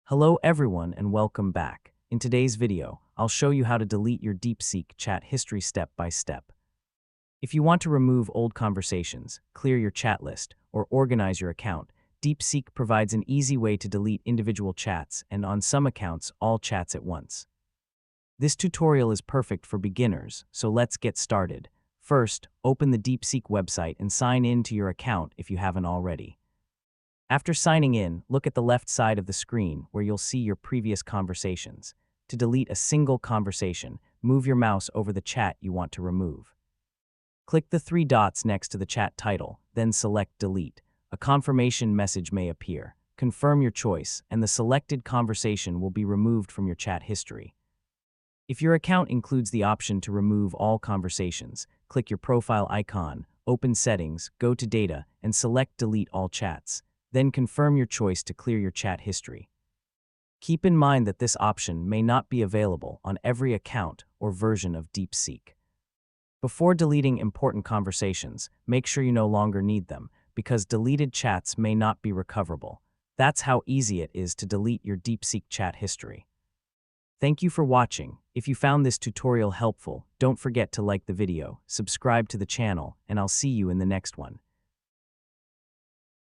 Hello everyone and welcome back. In today's video, I'll show you how to delete your DeepSeek chat history step by step. If you want to remove old conversations, clear your chat list, or organize your account, DeepSeek provides an easy way to delete individual chats and on some accounts, all chats at once. This tutorial is perfect for beginners, so let's get started. First, open the DeepSeek website and sign in to your account if you haven't already. After signing in, look at the left side of the screen where you'll see your previous conversations. To delete a single conversation, move your mouse over the chat you want to remove. Click the three dots next to the chat title, then select Delete. A confirmation message may appear. Confirm your choice, and the selected conversation will be removed from your chat history. If your account includes the option to remove all conversations, click your profile icon, open Settings, go to Data, and select Delete all chats. Then confirm your choice to clear your chat history. Keep in mind that this option may not be available on every account or version of DeepSeek. Before deleting important conversations, make sure you no longer need them, because deleted chats may not be recoverable. That's how easy it is to delete your DeepSeek chat history. Thank you for watching. If you found this tutorial helpful, don't forget to like the video, subscribe to the channel, and I'll see you in the next one.